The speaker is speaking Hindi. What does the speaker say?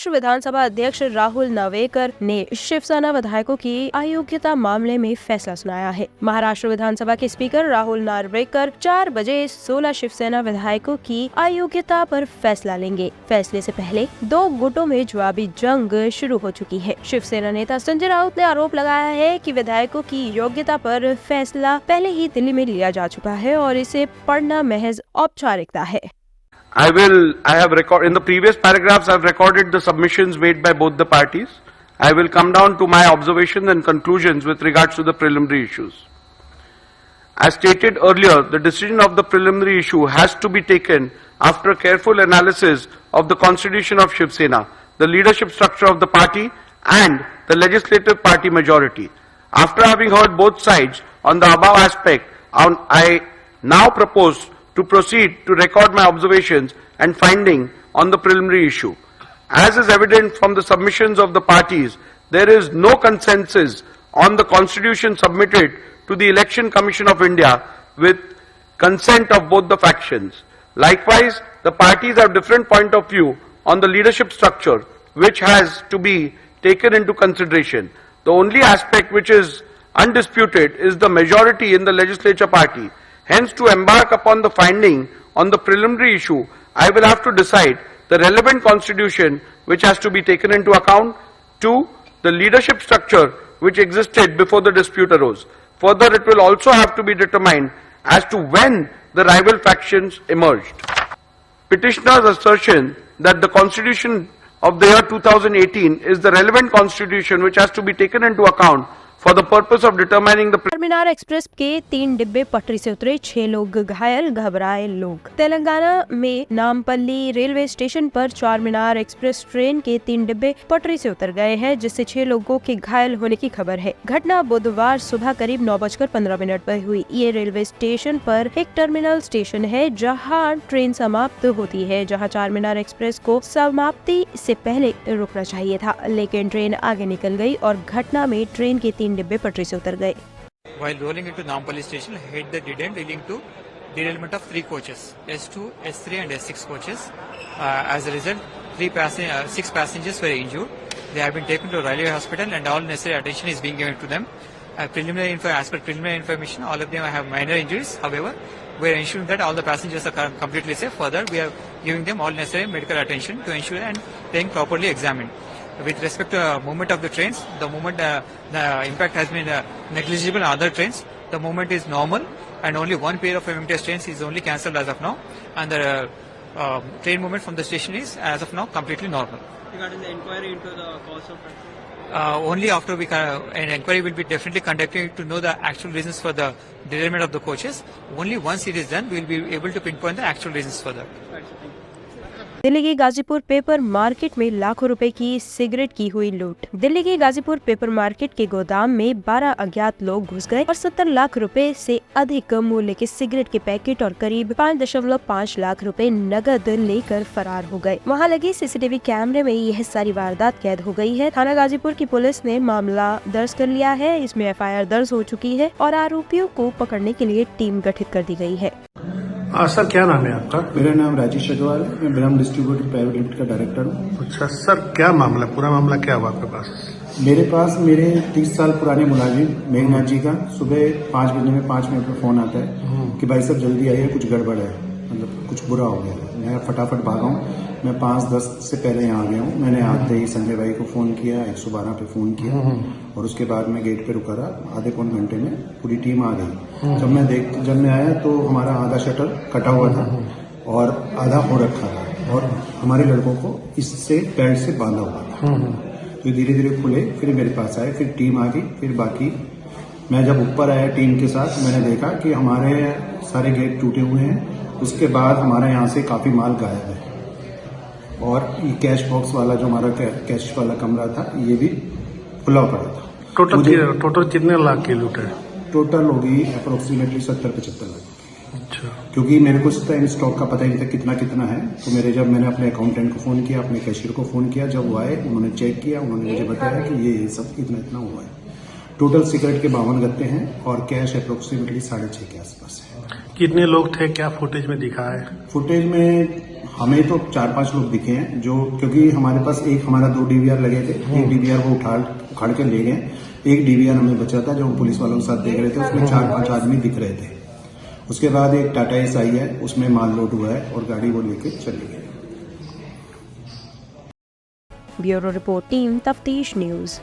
महाराष्ट्र विधानसभा अध्यक्ष राहुल नार्वेकर ने शिवसेना विधायकों की अयोग्यता मामले में फैसला सुनाया है। महाराष्ट्र विधानसभा के स्पीकर राहुल नार्वेकर 4 बजे 16 शिवसेना विधायकों की अयोग्यता पर फैसला लेंगे। फैसले से पहले 2 गुटों में जवाबी जंग शुरू हो चुकी है। शिवसेना नेता संजय राउत ने आरोप लगाया है कि विधायकों की योग्यता पर फैसला पहले ही दिल्ली में लिया जा चुका है और इसे पढ़ना महज औपचारिकता है। I have in the previous paragraphs I've recorded the submissions made by both the parties. I will come down to my observations and conclusions with regards to the preliminary issues. As stated earlier, the decision of the preliminary issue has to be taken after careful analysis of the constitution of Shiv Sena, the leadership structure of the party and the legislative party majority. After having heard both sides on the above aspect, I now propose to proceed to record my observations and finding on the preliminary issue. As is evident from the submissions of the parties, there is no consensus on the constitution submitted to the Election Commission of India with consent of both the factions. Likewise, the parties have different point of view on the leadership structure, which has to be taken into consideration. The only aspect which is undisputed is the majority in the legislature party. Hence, to embark upon the finding on the preliminary issue, I will have to decide the relevant constitution which has to be taken into account. 2. The leadership structure which existed before the dispute arose. Further, it will also have to be determined as to when the rival factions emerged. Petitioner's assertion that the constitution of the year 2018 is the relevant constitution which has to be taken into account for the purpose of determining the Charminar express के 3 डिब्बे पटरी से उतरे, 6 लोग घायल, घबराए लोग। तेलंगाना में नामपल्ली रेलवे स्टेशन पर चारमीनार एक्सप्रेस ट्रेन के 3 डिब्बे पटरी से उतर गए हैं, जिससे 6 लोगों के घायल होने की खबर है। घटना बुधवार सुबह करीब 9:15 पर हुई। ये रेलवे स्टेशन पर एक टर्मिनल स्टेशन है जहाँ ट्रेन समाप्त होती है, जहाँ चारमीनार एक्सप्रेस को समाप्ति से पहले रुकना चाहिए था, लेकिन ट्रेन आगे निकल गई और घटना में ट्रेन के 3 डिब्बे पटरी से उतर गए। While rolling into Nampally station, hit the dead end, leading to derailment of 3 coaches, S2, S3 and S6 coaches. As a result, 6 passengers were injured. They have been taken to railway hospital and all necessary attention is being given to them. As per preliminary information, all of them have minor injuries. However, we are ensuring that all the passengers are completely safe. Further, we are giving them all necessary medical attention to ensure and being properly examined. With respect to movement of the trains, the movement, the impact has been negligible on other trains. The movement is normal and only one pair of MMTS trains is only cancelled as of now, and the train movement from the station is as of now completely normal. Regarding the inquiry into the cause of accident? Only after an inquiry will be definitely conducted to know the actual reasons for the derailment of the coaches. Only once it is done, we will be able to pinpoint the actual reasons for that. Right, so thank you. Delhi की गाजीपुर पेपर मार्केट में लाखों रुपए की सिगरेट की हुई लूट। दिल्ली की गाजीपुर पेपर मार्केट के गोदाम में 12 अज्ञात लोग घुस गए और 70 लाख रुपए से अधिक मूल्य के सिगरेट के पैकेट और करीब 5.5 लाख रुपए नगद लेकर फरार हो गए। वहां लगे सीसीटीवी कैमरे में यह सारी वारदात कैद हो गई है। थाना गाजीपुर की पुलिस ने मामला दर्ज कर लिया है। इसमें FIR दर्ज हो चुकी है और आरोपियों को पकड़ने के लिए टीम गठित कर दी गई है। सर, क्या नाम है आपका? मेरा नाम राजेश अग्रवाल है। मैं ब्रह्म डिस्ट्रीब्यूटर प्राइवेट लिमिटेड का डायरेक्टर हूँ। अच्छा सर, क्या मामला, पूरा मामला क्या हुआ आपके पास? मेरे 30 साल पुराने मुलाजिम मेघनाथ जी का सुबह 5 बजे में 5 मिनट में फोन आता है कि भाई साहब जल्दी आइए, कुछ गड़बड़ है, मतलब कुछ बुरा हो गया। मैं फटाफट भागा हूँ। मैं 5-10 से पहले यहाँ आ गया हूँ। मैंने आते ही संजय भाई को फोन किया, 112 पे फोन किया और उसके बाद मैं गेट पे रुका रहा। आधे पौन घंटे में पूरी टीम आ गई। जब मैं आया तो हमारा आधा शटर कटा हुआ था और आधा हो रखा था और हमारे लड़कों को इससे बेल्ट से बांधा हुआ था। तो धीरे धीरे खुले, फिर मेरे पास आए, फिर टीम आ गई, फिर बाकी मैं जब ऊपर आया टीम के साथ, मैंने देखा कि हमारे सारे गेट टूटे हुए हैं। उसके बाद हमारे यहाँ से काफी माल गायब है और ये कैश बॉक्स वाला जो हमारा कैश वाला कमरा था ये भी खुला पड़ा था। टोटल कितने लाख की लूट है? टोटल होगी अप्रोक्सीमेटली 70-75 लाख। अच्छा। क्योंकि मेरे को स्टॉक का पता ही नहीं था कितना है, तो मैंने अपने अकाउंटेंट को फोन किया, अपने कैशियर को फोन किया। जब वो आए उन्होंने चेक किया, उन्होंने मुझे बताया कि ये सब इतना हुआ है। टोटल सिगरेट के 52 गत्ते हैं और कैश अप्रोक्सीमेटली 6.5 के आसपास है। कितने लोग थे, क्या फुटेज में दिखा है? फुटेज में हमें तो 4-5 लोग दिखे हैं जो, क्योंकि हमारे पास हमारा 2 डीवीआर लगे थे, एक डीवीआर वो उखाड़ के ले गए, एक डीवीआर हमें बचा था जो हम पुलिस वालों के साथ देख रहे थे, उसमें 4-5 आदमी दिख रहे थे। उसके बाद एक टाटा एस आई है, उसमें माल लोड हुआ है और गाड़ी वो लेके चली गई। ब्यूरो रिपोर्ट टीम तफ्तीश न्यूज।